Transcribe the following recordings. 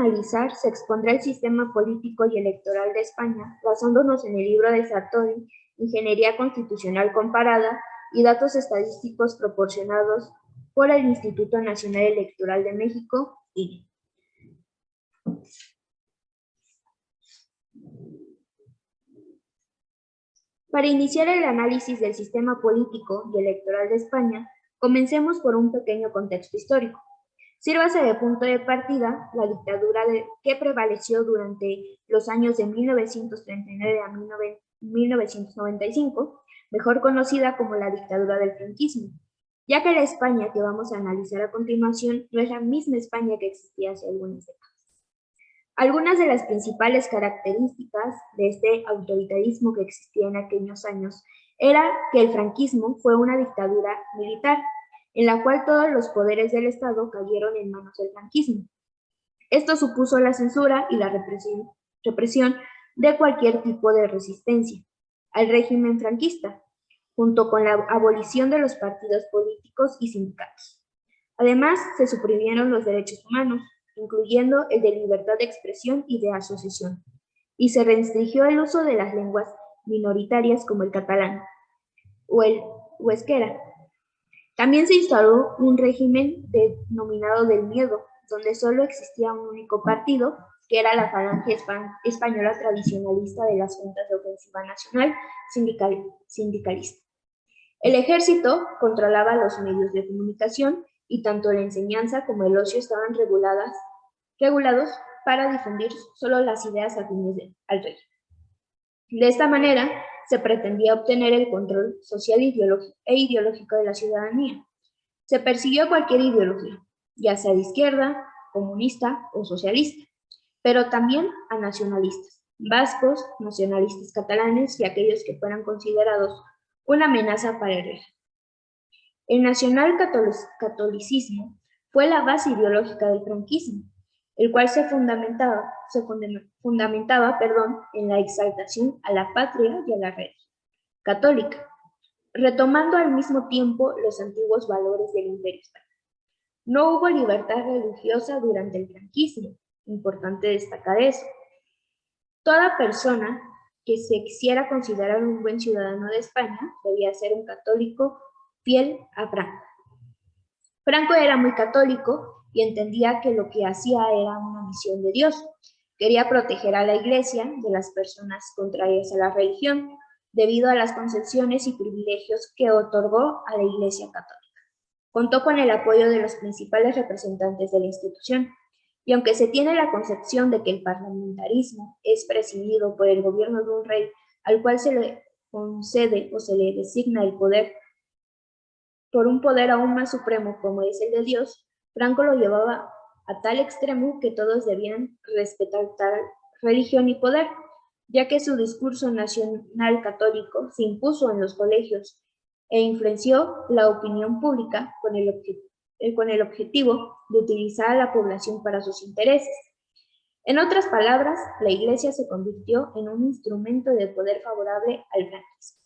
analizar, se expondrá el sistema político y electoral de España, basándonos en el libro de Sartori, Ingeniería Constitucional Comparada, y datos estadísticos proporcionados por el Instituto Nacional Electoral de México, INE. Para iniciar el análisis del sistema político y electoral de España, comencemos por un pequeño contexto histórico. Sírvase de punto de partida la dictadura que prevaleció durante los años de 1939 a 1995, mejor conocida como la dictadura del franquismo, ya que la España que vamos a analizar a continuación no es la misma España que existía hace algunas décadas. Algunas de las principales características de este autoritarismo que existía en aquellos años era que el franquismo fue una dictadura militar, en la cual todos los poderes del Estado cayeron en manos del franquismo. Esto supuso la censura y la represión de cualquier tipo de resistencia al régimen franquista, junto con la abolición de los partidos políticos y sindicatos. Además, se suprimieron los derechos humanos, incluyendo el de libertad de expresión y de asociación, y se restringió el uso de las lenguas minoritarias como el catalán o el euskera. También se instaló un régimen denominado del miedo, donde solo existía un único partido, que era la Falange Española Tradicionalista de las Juntas de Ofensiva Nacional Sindicalista. El ejército controlaba los medios de comunicación y tanto la enseñanza como el ocio estaban regulados para difundir solo las ideas afines al régimen. De esta manera, se pretendía obtener el control social e ideológico de la ciudadanía. Se persiguió cualquier ideología, ya sea de izquierda, comunista o socialista, pero también a nacionalistas, vascos, nacionalistas catalanes y aquellos que fueran considerados una amenaza para el régimen. El nacionalcatolicismo fue la base ideológica del franquismo, el cual se fundamentaba en la exaltación a la patria y a la religión católica, retomando al mismo tiempo los antiguos valores del Imperio Español. No hubo libertad religiosa durante el franquismo, importante destacar eso. Toda persona que se quisiera considerar un buen ciudadano de España debía ser un católico fiel a Franco. Franco era muy católico y entendía que lo que hacía era una misión de Dios. Quería proteger a la Iglesia de las personas contrarias a la religión, debido a las concesiones y privilegios que otorgó a la Iglesia católica. Contó con el apoyo de los principales representantes de la institución, y aunque se tiene la concepción de que el parlamentarismo es presidido por el gobierno de un rey al cual se le concede o se le designa el poder por un poder aún más supremo como es el de Dios, Franco lo llevaba a tal extremo que todos debían respetar tal religión y poder, ya que su discurso nacional católico se impuso en los colegios e influenció la opinión pública con el objetivo de utilizar a la población para sus intereses. En otras palabras, la Iglesia se convirtió en un instrumento de poder favorable al franquismo.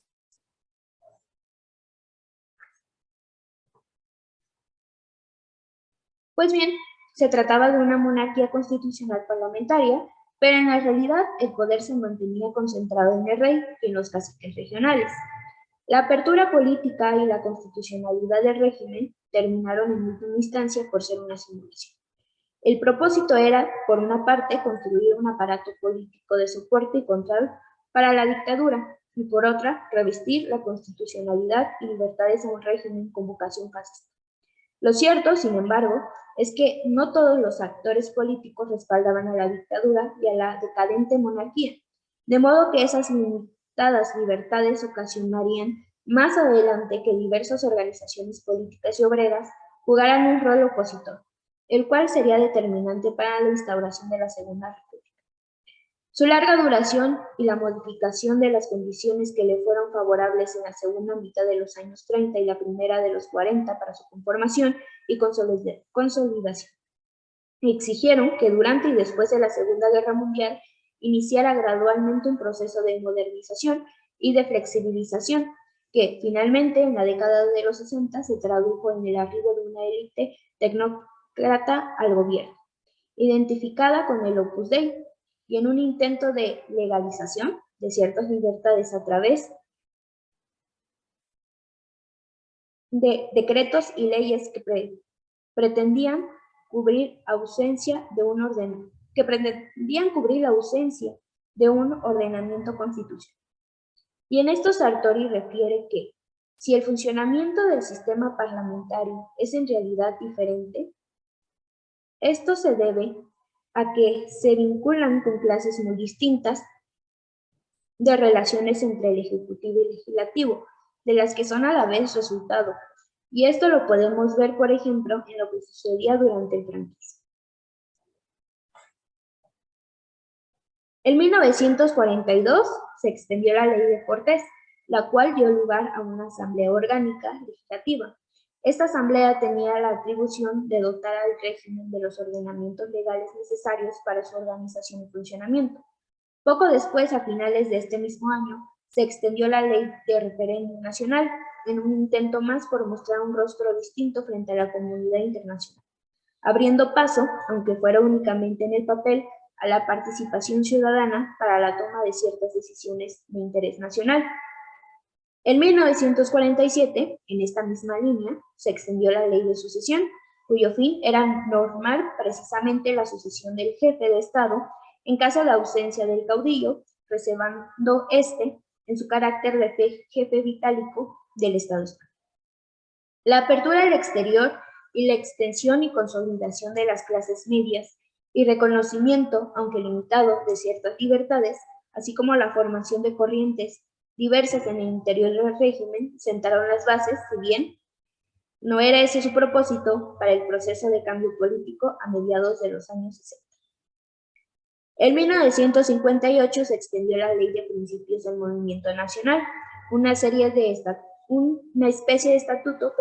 Pues bien, se trataba de una monarquía constitucional parlamentaria, pero en la realidad el poder se mantenía concentrado en el rey y en los caciques regionales. La apertura política y la constitucionalidad del régimen terminaron en última instancia por ser una simulación. El propósito era, por una parte, construir un aparato político de soporte y control para la dictadura, y por otra, revestir la constitucionalidad y libertades a un régimen con vocación fascista. Lo cierto, sin embargo, es que no todos los actores políticos respaldaban a la dictadura y a la decadente monarquía, de modo que esas limitadas libertades ocasionarían más adelante que diversas organizaciones políticas y obreras jugaran un rol opositor, el cual sería determinante para la instauración de la Segunda República. Su larga duración y la modificación de las condiciones que le fueron favorables en la segunda mitad de los años 30 y la primera de los 40 para su conformación y consolidación, exigieron que durante y después de la Segunda Guerra Mundial iniciara gradualmente un proceso de modernización y de flexibilización que finalmente en la década de los 60 se tradujo en el arribo de una élite tecnócrata al gobierno. identificada con el Opus Dei, y en un intento de legalización de ciertas libertades a través de decretos y leyes que pretendían cubrir ausencia de un ordenamiento constitucional. Y en esto Sartori refiere que si el funcionamiento del sistema parlamentario es en realidad diferente, esto se debe a que se vinculan con clases muy distintas de relaciones entre el Ejecutivo y el Legislativo, de las que son a la vez resultado. Y esto lo podemos ver, por ejemplo, en lo que sucedía durante el franquismo. En 1942 se extendió la Ley de Cortes, la cual dio lugar a una asamblea orgánica legislativa. Esta asamblea tenía la atribución de dotar al régimen de los ordenamientos legales necesarios para su organización y funcionamiento. Poco después, a finales de este mismo año, se extendió la Ley de Referéndum Nacional, en un intento más por mostrar un rostro distinto frente a la comunidad internacional, abriendo paso, aunque fuera únicamente en el papel, a la participación ciudadana para la toma de ciertas decisiones de interés nacional. En 1947, en esta misma línea, se extendió la Ley de Sucesión, cuyo fin era normar precisamente la sucesión del jefe de Estado en caso de ausencia del caudillo, reservando este en su carácter de jefe vitálico del Estado español. La apertura al exterior y la extensión y consolidación de las clases medias y reconocimiento, aunque limitado, de ciertas libertades, así como la formación de corrientes diversas en el interior del régimen, sentaron las bases, si bien no era ese su propósito, para el proceso de cambio político a mediados de los años 60. En 1958 se extendió la Ley de Principios del Movimiento Nacional, una especie de estatuto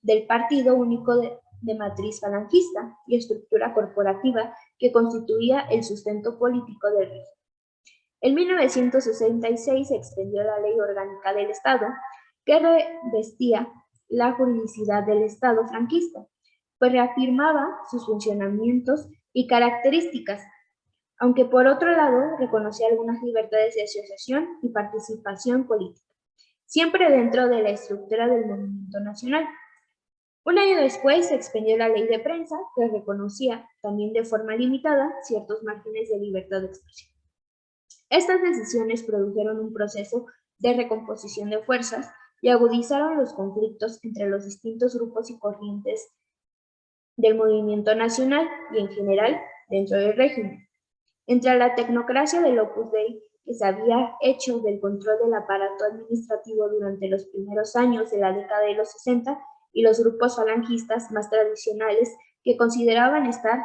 del Partido Único de matriz falangista y estructura corporativa que constituía el sustento político del régimen. En 1966 se extendió la Ley Orgánica del Estado, que revestía la juridicidad del Estado franquista, pues reafirmaba sus funcionamientos y características, aunque por otro lado reconocía algunas libertades de asociación y participación política, siempre dentro de la estructura del movimiento nacional. Un año después se expidió la Ley de Prensa, que reconocía, también de forma limitada, ciertos márgenes de libertad de expresión. Estas decisiones produjeron un proceso de recomposición de fuerzas y agudizaron los conflictos entre los distintos grupos y corrientes del movimiento nacional y, en general, dentro del régimen. Entre la tecnocracia del Opus Dei, que se había hecho del control del aparato administrativo durante los primeros años de la década de los 60, y los grupos falangistas más tradicionales que consideraban estar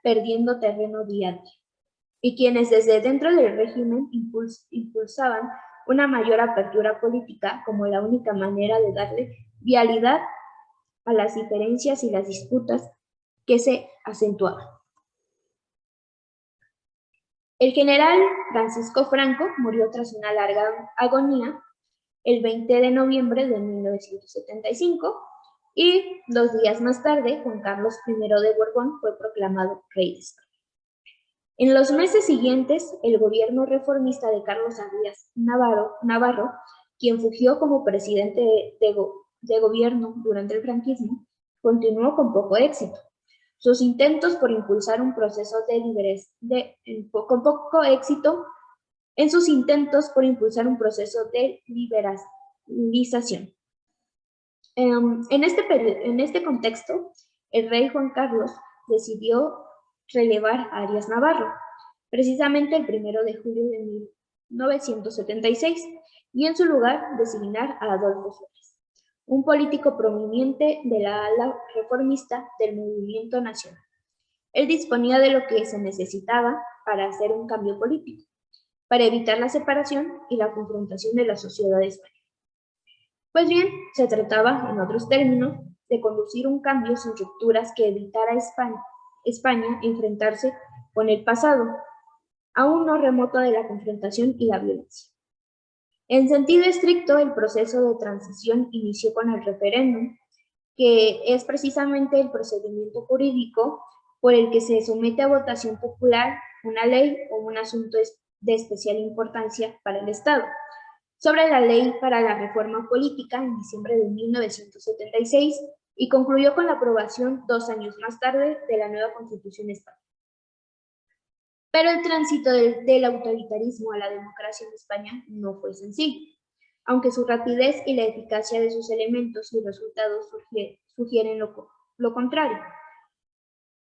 perdiendo terreno día a día, y quienes desde dentro del régimen impulsaban una mayor apertura política como la única manera de darle vialidad a las diferencias y las disputas que se acentuaban. El general Francisco Franco murió tras una larga agonía el 20 de noviembre de 1975 y 2 días más tarde Juan Carlos I de Borbón fue proclamado rey de España. En los meses siguientes, el gobierno reformista de Carlos Arias Navarro, quien fungió como presidente de gobierno durante el franquismo, continuó con poco éxito. Sus intentos por impulsar un proceso con poco éxito en sus intentos por impulsar un proceso de liberalización. En este contexto, el rey Juan Carlos decidió relevar a Arias Navarro, precisamente el 1 de julio de 1976, y en su lugar designar a Adolfo Suárez, un político prominente de la ala reformista del movimiento nacional. Él disponía de lo que se necesitaba para hacer un cambio político, para evitar la separación y la confrontación de la sociedad española. Pues bien, se trataba, en otros términos, de conducir un cambio sin rupturas que evitara a España enfrentarse con el pasado, aún no remoto de la confrontación y la violencia. En sentido estricto, el proceso de transición inició con el referéndum, que es precisamente el procedimiento jurídico por el que se somete a votación popular una ley o un asunto de especial importancia para el Estado. Sobre la Ley para la Reforma Política en diciembre de 1976 y concluyó con la aprobación 2 años más tarde de la nueva Constitución española. Pero el tránsito del autoritarismo a la democracia en España no fue sencillo, aunque su rapidez y la eficacia de sus elementos y resultados sugieren lo contrario.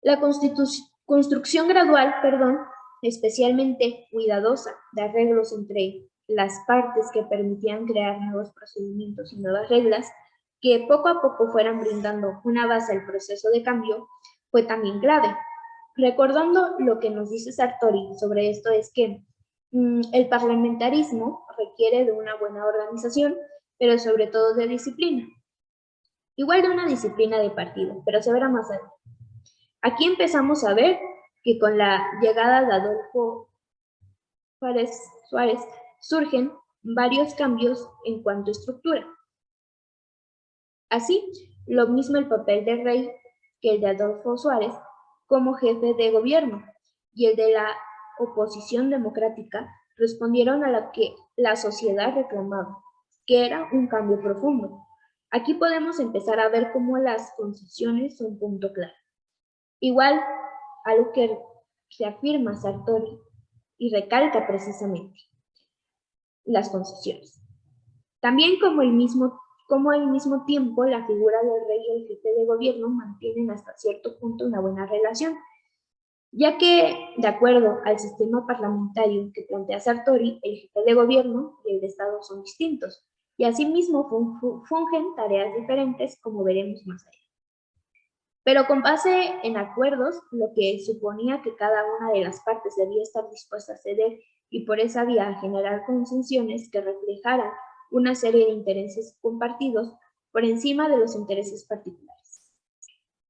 La construcción gradual, especialmente cuidadosa de arreglos entre las partes que permitían crear nuevos procedimientos y nuevas reglas, que poco a poco fueran brindando una base al proceso de cambio, fue también clave. Recordando lo que nos dice Sartori sobre esto es que el parlamentarismo requiere de una buena organización, pero sobre todo de disciplina. Igual de una disciplina de partido, pero se verá más adelante. Aquí empezamos a ver que con la llegada de Adolfo Suárez surgen varios cambios en cuanto a estructura. Así, lo mismo el papel del rey que el de Adolfo Suárez como jefe de gobierno y el de la oposición democrática respondieron a lo que la sociedad reclamaba, que era un cambio profundo. Aquí podemos empezar a ver cómo las concesiones son un punto clave. Igual, algo que se afirma Sartori y recalca precisamente, las concesiones. También como al mismo tiempo la figura del rey y el jefe de gobierno mantienen hasta cierto punto una buena relación, ya que, de acuerdo al sistema parlamentario que plantea Sartori, el jefe de gobierno y el de Estado son distintos, y asimismo fungen tareas diferentes, como veremos más allá. Pero con base en acuerdos, lo que suponía que cada una de las partes debía estar dispuesta a ceder y por esa vía a generar concesiones que reflejaran una serie de intereses compartidos por encima de los intereses particulares.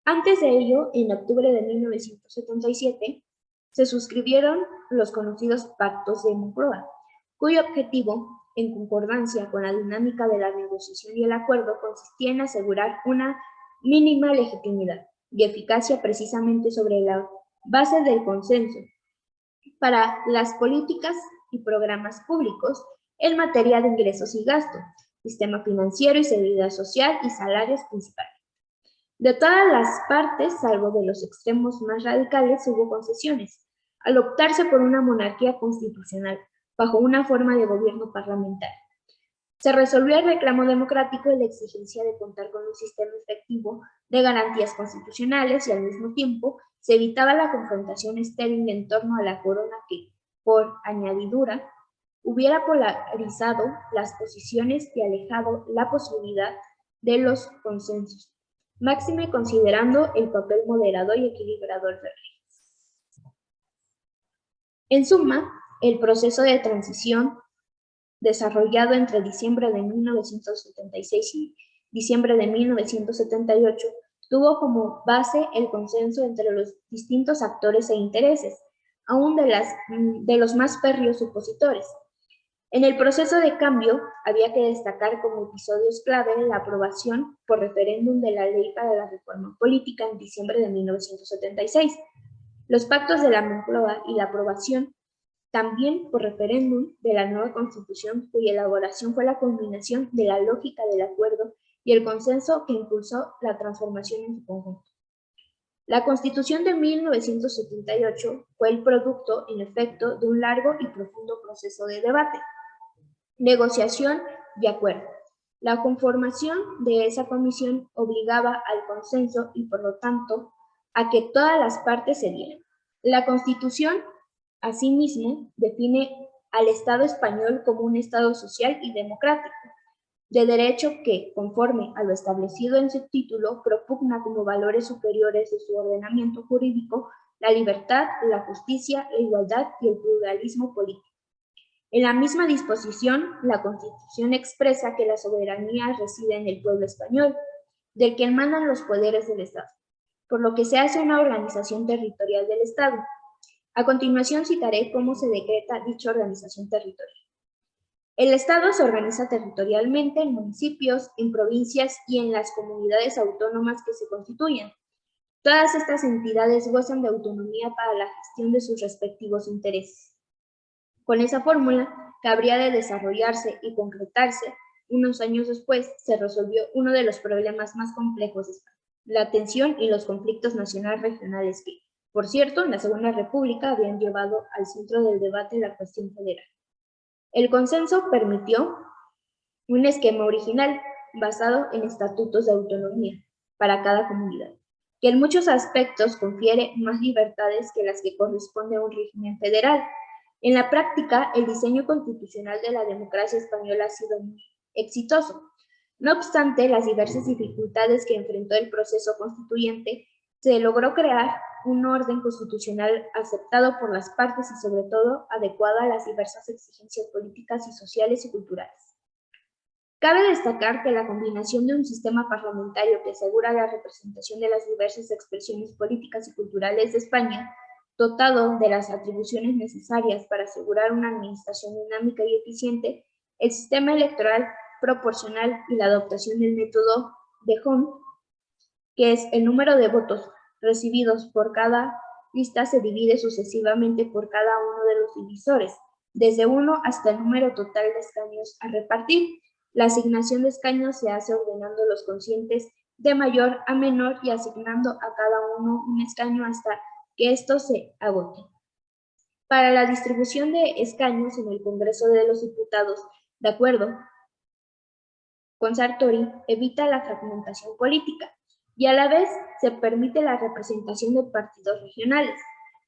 Antes de ello, en octubre de 1977, se suscribieron los conocidos Pactos de Moncloa, cuyo objetivo, en concordancia con la dinámica de la negociación y el acuerdo, consistía en asegurar una mínima legitimidad y eficacia precisamente sobre la base del consenso para las políticas y programas públicos en materia de ingresos y gastos, sistema financiero y seguridad social y salarios principales. De todas las partes, salvo de los extremos más radicales, hubo concesiones, al optarse por una monarquía constitucional, bajo una forma de gobierno parlamentario. Se resolvió el reclamo democrático y la exigencia de contar con un sistema efectivo de garantías constitucionales y al mismo tiempo se evitaba la confrontación estéril en torno a la corona que, por añadidura, hubiera polarizado las posiciones y alejado la posibilidad de los consensos, máxime considerando el papel moderador y equilibrador del rey. En suma, el proceso de transición desarrollado entre diciembre de 1976 y diciembre de 1978, tuvo como base el consenso entre los distintos actores e intereses, aún de los más férreos opositores. En el proceso de cambio, había que destacar como episodios clave la aprobación por referéndum de la Ley para la Reforma Política en diciembre de 1976, los pactos de la Moncloa y la aprobación también por referéndum de la nueva Constitución, cuya elaboración fue la culminación de la lógica del acuerdo y el consenso que impulsó la transformación en su conjunto. La Constitución de 1978 fue el producto, en efecto, de un largo y profundo proceso de debate, negociación y acuerdo. La conformación de esa comisión obligaba al consenso y, por lo tanto, a que todas las partes cedieran. La Constitución, asimismo, define al Estado español como un Estado social y democrático, de derecho que, conforme a lo establecido en su título, propugna como valores superiores de su ordenamiento jurídico la libertad, la justicia, la igualdad y el pluralismo político. En la misma disposición, la Constitución expresa que la soberanía reside en el pueblo español, del que emanan los poderes del Estado, por lo que se hace una organización territorial del Estado. A continuación citaré cómo se decreta dicha organización territorial. El Estado se organiza territorialmente en municipios, en provincias y en las comunidades autónomas que se constituyen. Todas estas entidades gozan de autonomía para la gestión de sus respectivos intereses. Con esa fórmula, que habría de desarrollarse y concretarse, unos años después se resolvió uno de los problemas más complejos de España, la tensión y los conflictos nacionales regionales que, por cierto, en la Segunda República habían llevado al centro del debate la cuestión federal. El consenso permitió un esquema original basado en estatutos de autonomía para cada comunidad, que en muchos aspectos confiere más libertades que las que corresponde a un régimen federal. En la práctica, el diseño constitucional de la democracia española ha sido muy exitoso. No obstante las diversas dificultades que enfrentó el proceso constituyente, se logró crear un orden constitucional aceptado por las partes y sobre todo adecuado a las diversas exigencias políticas y sociales y culturales. Cabe destacar que la combinación de un sistema parlamentario que asegura la representación de las diversas expresiones políticas y culturales de España, dotado de las atribuciones necesarias para asegurar una administración dinámica y eficiente, el sistema electoral proporcional y la adoptación del método de Home, que es el número de votos recibidos por cada lista se divide sucesivamente por cada uno de los divisores, desde 1 hasta el número total de escaños a repartir. La asignación de escaños se hace ordenando los cocientes de mayor a menor y asignando a cada uno un escaño hasta que estos se agoten. Para la distribución de escaños en el Congreso de los Diputados, de acuerdo con Sartori, evita la fragmentación política y a la vez se permite la representación de partidos regionales,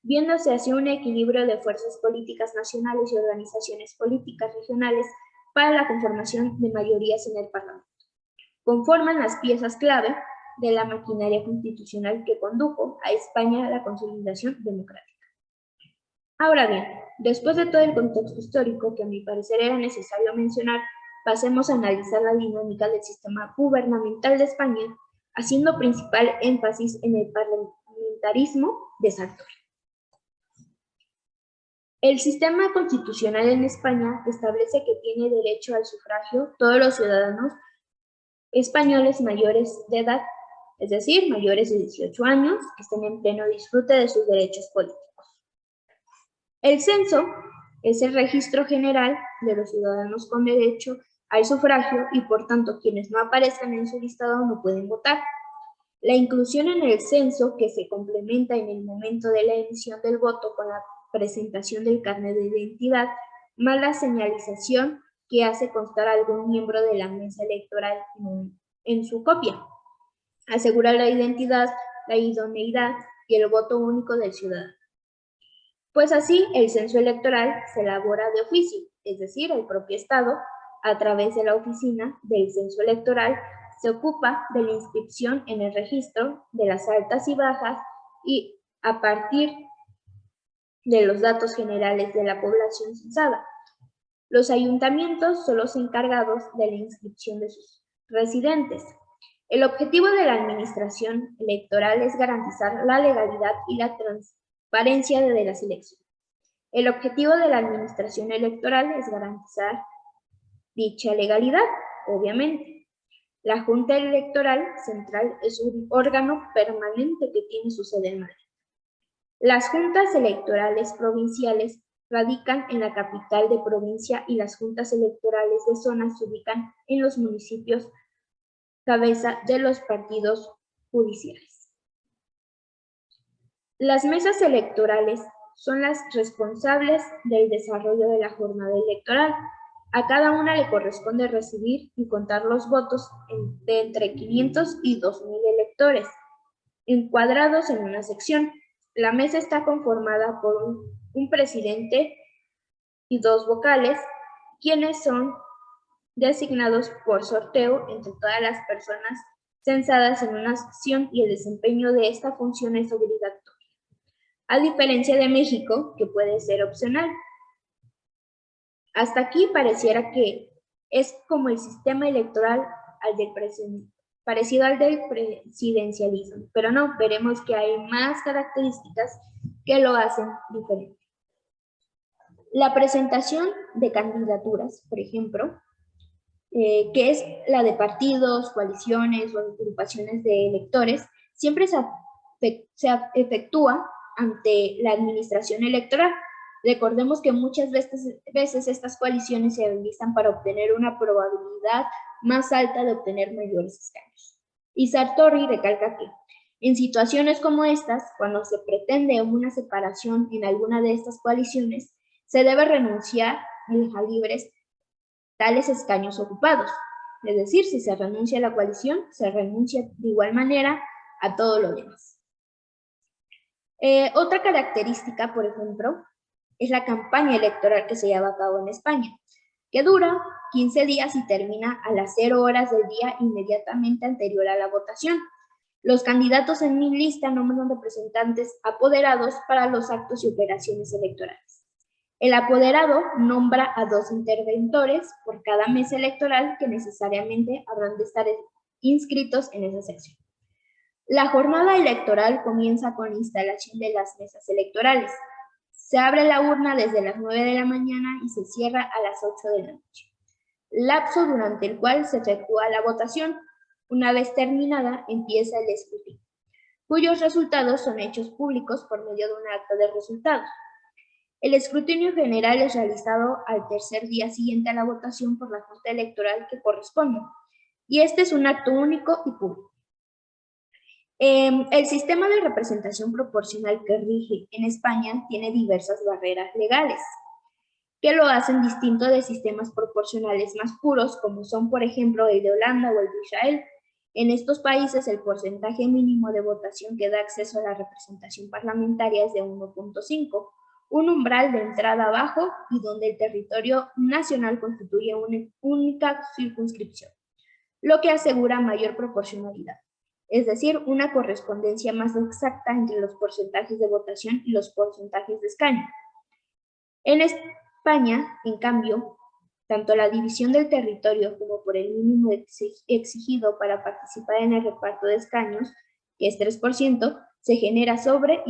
viéndose así un equilibrio de fuerzas políticas nacionales y organizaciones políticas regionales para la conformación de mayorías en el Parlamento. Conforman las piezas clave de la maquinaria constitucional que condujo a España a la consolidación democrática. Ahora bien, después de todo el contexto histórico que a mi parecer era necesario mencionar, pasemos a analizar la dinámica del sistema gubernamental de España, haciendo principal énfasis en el parlamentarismo de Sartori. El sistema constitucional en España establece que tiene derecho al sufragio todos los ciudadanos españoles mayores de edad, es decir, mayores de 18 años, que estén en pleno disfrute de sus derechos políticos. El censo es el registro general de los ciudadanos con derecho al sufragio y por tanto quienes no aparezcan en su listado no pueden votar. La inclusión en el censo, que se complementa en el momento de la emisión del voto con la presentación del carnet de identidad, más la señalización que hace constar a algún miembro de la mesa electoral en su copia. Asegura la identidad, la idoneidad y el voto único del ciudadano. Pues así, el censo electoral se elabora de oficio, es decir, el propio Estado, a través de la oficina del censo electoral, se ocupa de la inscripción en el registro de las altas y bajas y a partir de los datos generales de la población censada. Los ayuntamientos son los encargados de la inscripción de sus residentes. El objetivo de la administración electoral es garantizar la legalidad y la transparencia de las elecciones. El objetivo de la administración electoral es garantizar dicha legalidad, obviamente. La Junta Electoral Central es un órgano permanente que tiene su sede en Madrid. Las juntas electorales provinciales radican en la capital de provincia y las juntas electorales de zona se ubican en los municipios cabeza de los partidos judiciales. Las mesas electorales son las responsables del desarrollo de la jornada electoral. A cada una le corresponde recibir y contar los votos de entre 500 y 2,000 electores, encuadrados en una sección. La mesa está conformada por un presidente y 2 vocales, quienes son designados por sorteo entre todas las personas censadas en una sección y el desempeño de esta función es obligatorio, a diferencia de México, que puede ser opcional. Hasta aquí pareciera que es como el sistema electoral parecido al del presidencialismo, pero no, veremos que hay más características que lo hacen diferente. La presentación de candidaturas, por ejemplo, que es la de partidos, coaliciones o agrupaciones de electores, siempre se efectúa ante la administración electoral. Recordemos que muchas veces estas coaliciones se realizan para obtener una probabilidad más alta de obtener mayores escaños. Y Sartori recalca que en situaciones como estas, cuando se pretende una separación en alguna de estas coaliciones, se debe renunciar a dejar libres tales escaños ocupados. Es decir, si se renuncia a la coalición, se renuncia de igual manera a todo lo demás. Otra característica, por ejemplo, es la campaña electoral que se lleva a cabo en España, que dura 15 días y termina a las 0 horas del día inmediatamente anterior a la votación. Los candidatos en mi lista nombran representantes apoderados para los actos y operaciones electorales. El apoderado nombra a 2 interventores por cada mesa electoral que necesariamente habrán de estar inscritos en esa sección. La jornada electoral comienza con la instalación de las mesas electorales. Se abre la urna desde las 9 de la mañana y se cierra a las 8 de la noche, lapso durante el cual se efectúa la votación. Una vez terminada, empieza el escrutinio, cuyos resultados son hechos públicos por medio de un acta de resultados. El escrutinio general es realizado al tercer día siguiente a la votación por la Junta Electoral que corresponde, y este es un acto único y público. El sistema de representación proporcional que rige en España tiene diversas barreras legales que lo hacen distinto de sistemas proporcionales más puros, como son, por ejemplo, el de Holanda o el de Israel. En estos países, el porcentaje mínimo de votación que da acceso a la representación parlamentaria es de 1.5, un umbral de entrada bajo y donde el territorio nacional constituye una única circunscripción, lo que asegura mayor proporcionalidad, es decir, una correspondencia más exacta entre los porcentajes de votación y los porcentajes de escaño. En España, en cambio, tanto la división del territorio como por el mínimo exigido para participar en el reparto de escaños, que es 3%, se genera sobre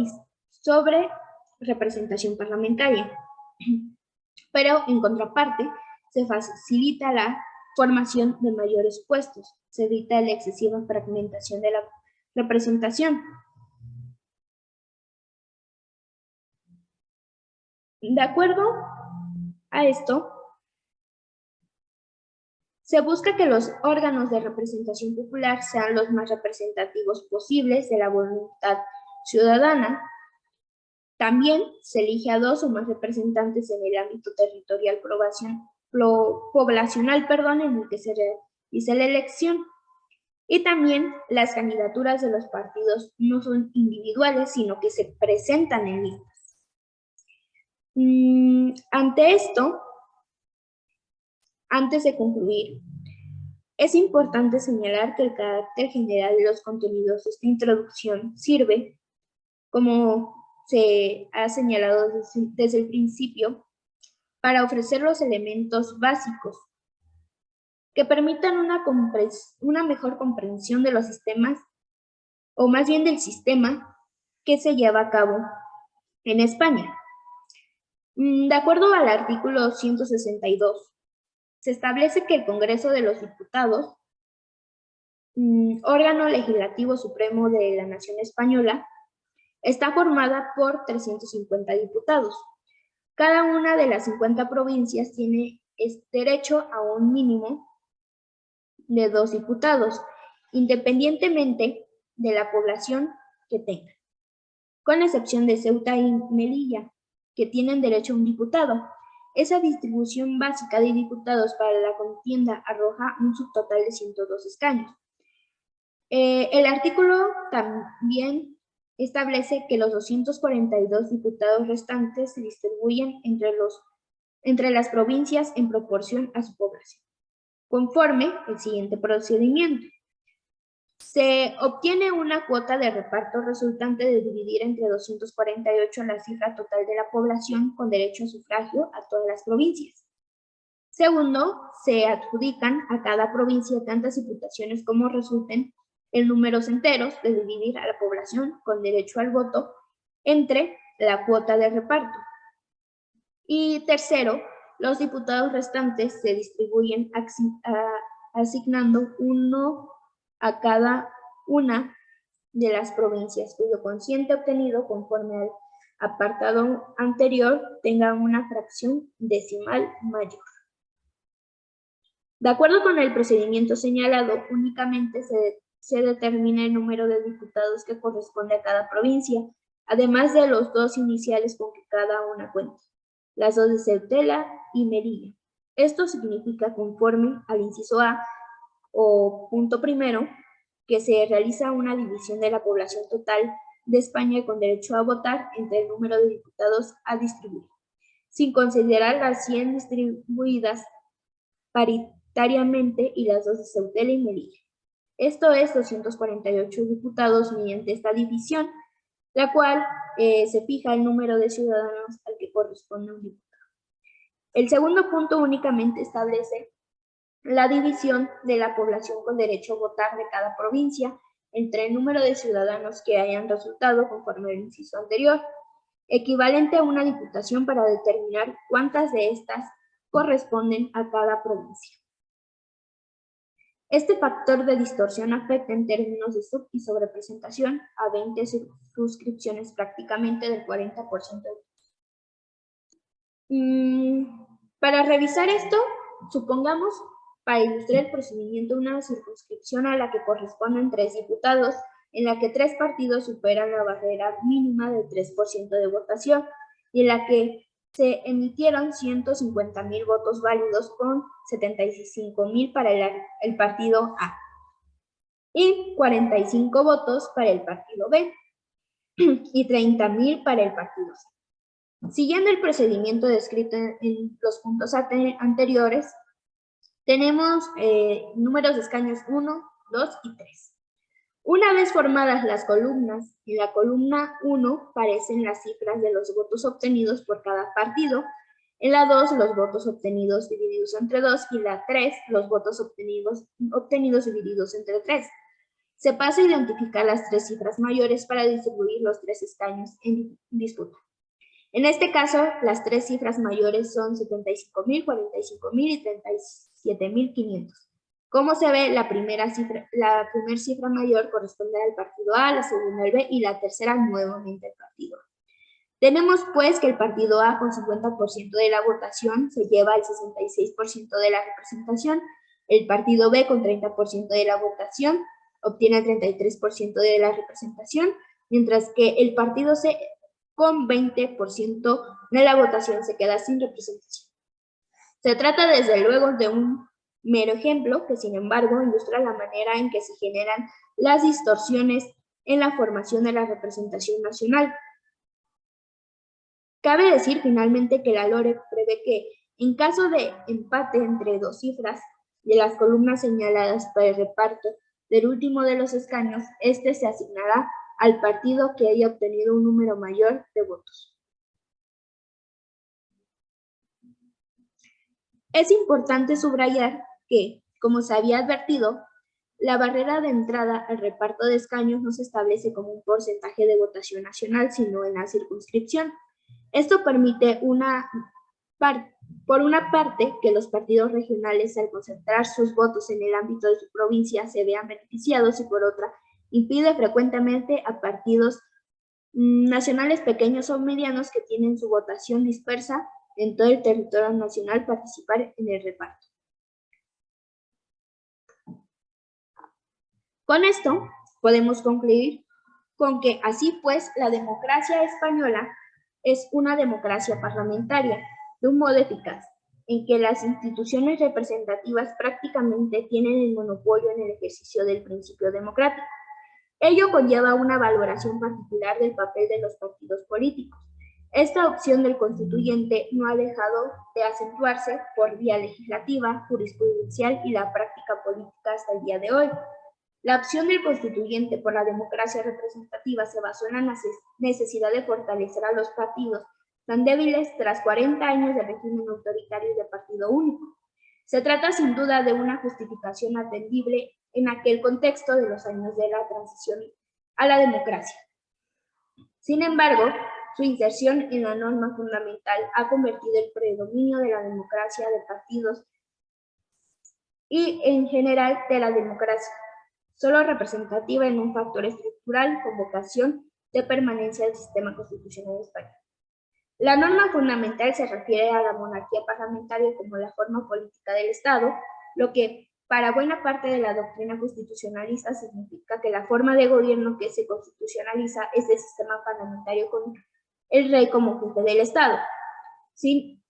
representación parlamentaria. Pero, en contraparte, se facilita la formación de mayores puestos, se evita la excesiva fragmentación de la representación. De acuerdo a esto, se busca que los órganos de representación popular sean los más representativos posibles de la voluntad ciudadana. También se elige a 2 o más representantes en el ámbito territorial poblacional, en el que se realice la elección. Y también las candidaturas de los partidos no son individuales, sino que se presentan en listas. Ante esto, antes de concluir, es importante señalar que el carácter general de los contenidos de esta introducción sirve, como se ha señalado desde el principio, para ofrecer los elementos básicos que permitan una mejor comprensión de los sistemas, o más bien del sistema que se lleva a cabo en España. De acuerdo al artículo 162, se establece que el Congreso de los Diputados, órgano legislativo supremo de la nación española, está formada por 350 diputados. Cada una de las 50 provincias tiene derecho a un mínimo de 2 diputados, independientemente de la población que tengan, con excepción de Ceuta y Melilla, que tienen derecho a un diputado. Esa distribución básica de diputados para la contienda arroja un subtotal de 102 escaños. El artículo también establece que los 242 diputados restantes se distribuyen entre las provincias en proporción a su población, conforme el siguiente procedimiento. Se obtiene una cuota de reparto resultante de dividir entre 248 la cifra total de la población con derecho a sufragio a todas las provincias. Segundo, se adjudican a cada provincia tantas diputaciones como resulten en números enteros de dividir a la población con derecho al voto entre la cuota de reparto. Y tercero, los diputados restantes se distribuyen asignando uno a cada una de las provincias cuyo cociente obtenido conforme al apartado anterior tenga una fracción decimal mayor. De acuerdo con el procedimiento señalado, únicamente se determina el número de diputados que corresponde a cada provincia, además de los dos iniciales con que cada una cuenta, las dos de Ceutela y Melilla. Esto significa, conforme al inciso A o punto primero, que se realiza una división de la población total de España con derecho a votar entre el número de diputados a distribuir, sin considerar las 100 distribuidas paritariamente y las dos de Ceutela y Melilla. Esto es 248 diputados mediante esta división, la cual se fija el número de ciudadanos al que corresponde un diputado. El segundo punto únicamente establece la división de la población con derecho a votar de cada provincia entre el número de ciudadanos que hayan resultado conforme al inciso anterior, equivalente a una diputación para determinar cuántas de estas corresponden a cada provincia. Este factor de distorsión afecta en términos de sub- y sobrerepresentación a 20 suscripciones, prácticamente del 40%. Para revisar esto, supongamos, para ilustrar el procedimiento, una circunscripción a la que corresponden 3 diputados, en la que 3 partidos superan la barrera mínima del 3% de votación, y en la que se emitieron 150,000 votos válidos con 75,000 para el partido A y 45 votos para el partido B y 30,000 para el partido C. Siguiendo el procedimiento descrito en los puntos anteriores, tenemos números de escaños 1, 2 y 3. Una vez formadas las columnas, en la columna 1 aparecen las cifras de los votos obtenidos por cada partido, en la 2 los votos obtenidos divididos entre 2 y la 3 los votos obtenidos divididos entre 3. Se pasa a identificar las 3 cifras mayores para distribuir los 3 escaños en disputa. En este caso, las 3 cifras mayores son 75,000, 45,000 y 37,500. Como se ve, la primera cifra mayor corresponde al partido A, la segunda al B y la tercera nuevamente al partido A. Tenemos pues que el partido A con 50% de la votación se lleva el 66% de la representación, el partido B con 30% de la votación obtiene el 33% de la representación, mientras que el partido C con 20% de la votación se queda sin representación. Se trata desde luego de un mero ejemplo que, sin embargo, ilustra la manera en que se generan las distorsiones en la formación de la representación nacional. Cabe decir finalmente que la LORE prevé que, en caso de empate entre dos cifras de las columnas señaladas para el reparto del último de los escaños, este se asignará al partido que haya obtenido un número mayor de votos. Es importante subrayar que, como se había advertido, la barrera de entrada al reparto de escaños no se establece como un porcentaje de votación nacional, sino en la circunscripción. Esto permite, por una parte, que los partidos regionales, al concentrar sus votos en el ámbito de su provincia, se vean beneficiados, y por otra, impide frecuentemente a partidos nacionales pequeños o medianos que tienen su votación dispersa en todo el territorio nacional participar en el reparto. Con esto, podemos concluir con que, así pues, la democracia española es una democracia parlamentaria, de un modo eficaz, en que las instituciones representativas prácticamente tienen el monopolio en el ejercicio del principio democrático. Ello conlleva una valoración particular del papel de los partidos políticos. Esta opción del constituyente no ha dejado de acentuarse por vía legislativa, jurisprudencial y la práctica política hasta el día de hoy. La opción del constituyente por la democracia representativa se basó en la necesidad de fortalecer a los partidos tan débiles tras 40 años de régimen autoritario y de partido único. Se trata sin duda de una justificación atendible en aquel contexto de los años de la transición a la democracia. Sin embargo, su inserción en la norma fundamental ha convertido el predominio de la democracia de partidos y, en general, de la democracia solo representativa en un factor estructural con vocación de permanencia del sistema constitucional español. La norma fundamental se refiere a la monarquía parlamentaria como la forma política del Estado, lo que para buena parte de la doctrina constitucionalista significa que la forma de gobierno que se constitucionaliza es el sistema parlamentario con el rey como jefe del Estado. Si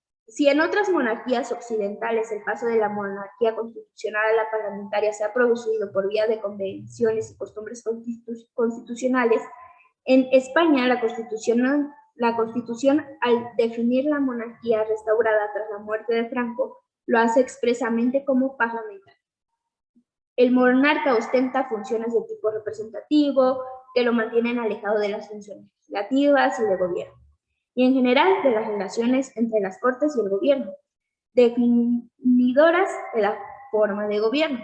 en otras monarquías occidentales el paso de la monarquía constitucional a la parlamentaria se ha producido por vía de convenciones y costumbres constitucionales, en España la Constitución, al definir la monarquía restaurada tras la muerte de Franco, lo hace expresamente como parlamentaria. El monarca ostenta funciones de tipo representativo que lo mantienen alejado de las funciones legislativas y de gobierno, y en general de las relaciones entre las Cortes y el gobierno, definidoras de la forma de gobierno.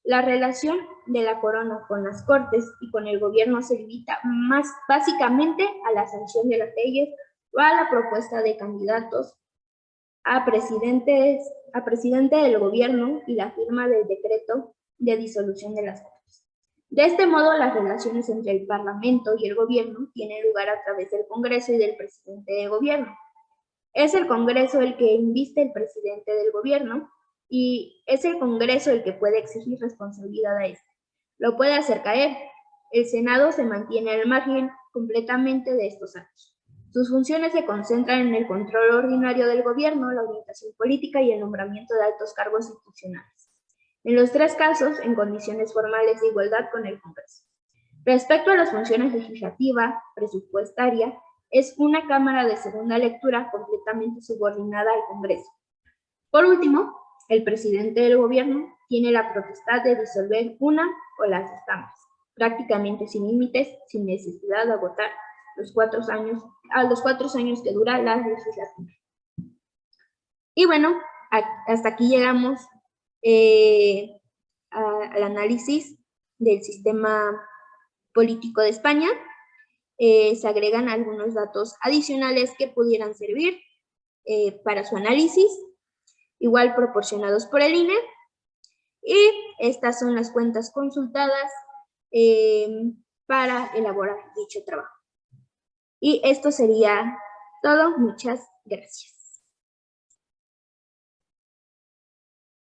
La relación de la corona con las Cortes y con el gobierno se limita más básicamente a la sanción de las leyes o a la propuesta de candidatos a presidente del gobierno y la firma del decreto de disolución de las Cortes. De este modo, las relaciones entre el Parlamento y el gobierno tienen lugar a través del Congreso y del presidente de gobierno. Es el Congreso el que inviste el presidente del gobierno y es el Congreso el que puede exigir responsabilidad a este. Lo puede hacer caer. El Senado se mantiene al margen completamente de estos actos. Sus funciones se concentran en el control ordinario del gobierno, la orientación política y el nombramiento de altos cargos institucionales. En los tres casos, en condiciones formales de igualdad con el Congreso. Respecto a las funciones legislativa, presupuestaria, es una Cámara de segunda lectura completamente subordinada al Congreso. Por último, el presidente del gobierno tiene la potestad de disolver una o las dos cámaras, prácticamente sin límites, sin necesidad de agotar los 4 años que dura la legislatura. Y bueno, hasta aquí llegamos al análisis del sistema político de España. Se agregan algunos datos adicionales que pudieran servir para su análisis, igual proporcionados por el INE, y estas son las cuentas consultadas para elaborar dicho trabajo. Y esto sería todo. Muchas gracias.